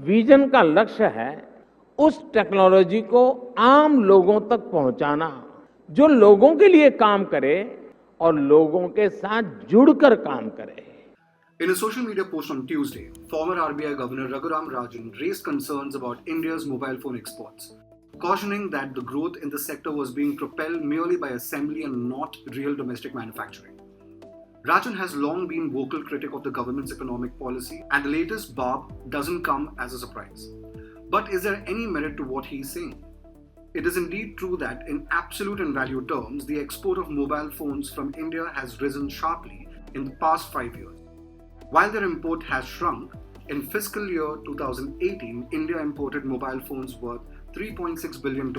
Vision का लक्ष्य है उस टेक्नोलॉजी को आम लोगों तक पहुंचाना जो लोगों के लिए काम करे और लोगों के साथ जुड़कर काम करे. In a social media post on Tuesday, former RBI Governor Raghuram Rajan raised concerns about India's mobile phone exports, cautioning that the growth in the sector was being propelled merely by assembly and not real domestic manufacturing. Rajan has long been vocal critic of the government's economic policy, and the latest barb doesn't come as a surprise. But is there any merit to what he's saying? It is indeed true that in absolute and value terms, the export of mobile phones from India has risen sharply in the past 5 years. While their import has shrunk, in fiscal year 2018, India imported mobile phones worth $3.6 billion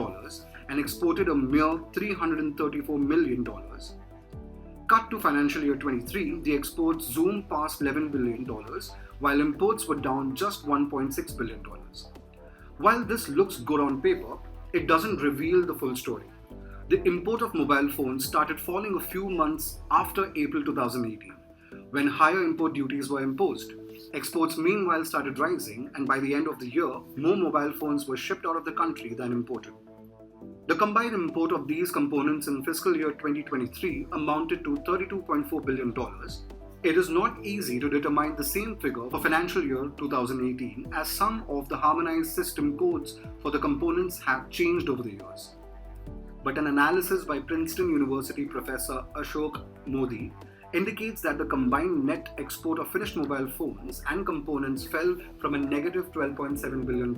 and exported a mere $334 million. Cut to financial year 23, the exports zoomed past $11 billion, while imports were down just $1.6 billion. While this looks good on paper, it doesn't reveal the full story. The import of mobile phones started falling a few months after April 2018, when higher import duties were imposed. Exports meanwhile started rising, and by the end of the year, more mobile phones were shipped out of the country than imported. The combined import of these components in fiscal year 2023 amounted to $32.4 billion. It is not easy to determine the same figure for financial year 2018 as some of the harmonized system codes for the components have changed over the years. But an analysis by Princeton University professor Ashok Modi indicates that the combined net export of finished mobile phones and components fell from a negative $12.7 billion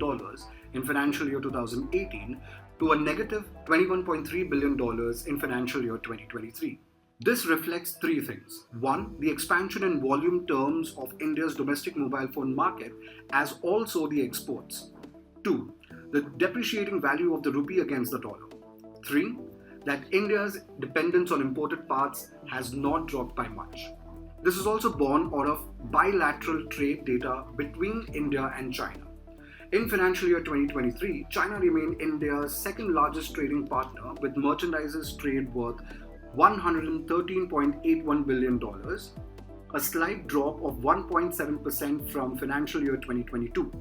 in financial year 2018 to a negative $21.3 billion in financial year 2023. This reflects three things. One, the expansion in volume terms of India's domestic mobile phone market, as also the exports. Two, the depreciating value of the rupee against the dollar. Three, that India's dependence on imported parts has not dropped by much. This is also born out of bilateral trade data between India and China. In financial year 2023, China remained India's second largest trading partner with merchandise trade worth $113.81 billion, a slight drop of 1.7% from financial year 2022.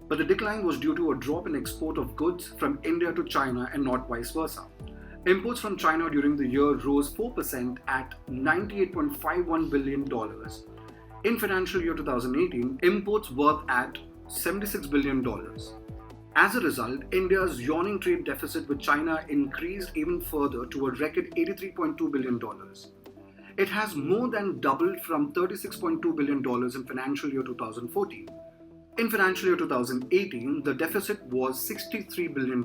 But the decline was due to a drop in export of goods from India to China and not vice versa. Imports from China during the year rose 4% at $98.51 billion. In financial year 2018, imports worth at $76 billion. As a result, India's yawning trade deficit with China increased even further to a record $83.2 billion. It has more than doubled from $36.2 billion in financial year 2014. In financial year 2018, the deficit was $63 billion.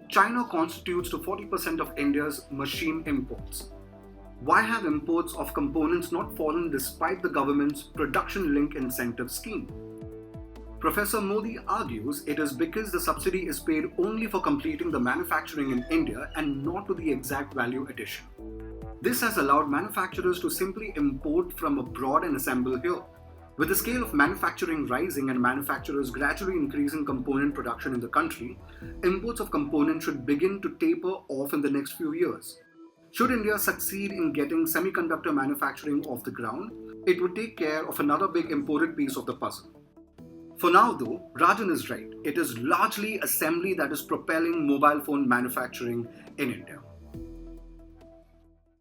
China constitutes to 40% of India's machine imports. Why have imports of components not fallen despite the government's production-linked incentive scheme? Professor Modi argues it is because the subsidy is paid only for completing the manufacturing in India and not to the exact value addition. This has allowed manufacturers to simply import from abroad and assemble here. With the scale of manufacturing rising and manufacturers gradually increasing component production in the country, imports of components should begin to taper off in the next few years. Should India succeed in getting semiconductor manufacturing off the ground, it would take care of another big imported piece of the puzzle. For now though, Rajan is right. It is largely assembly that is propelling mobile phone manufacturing in India.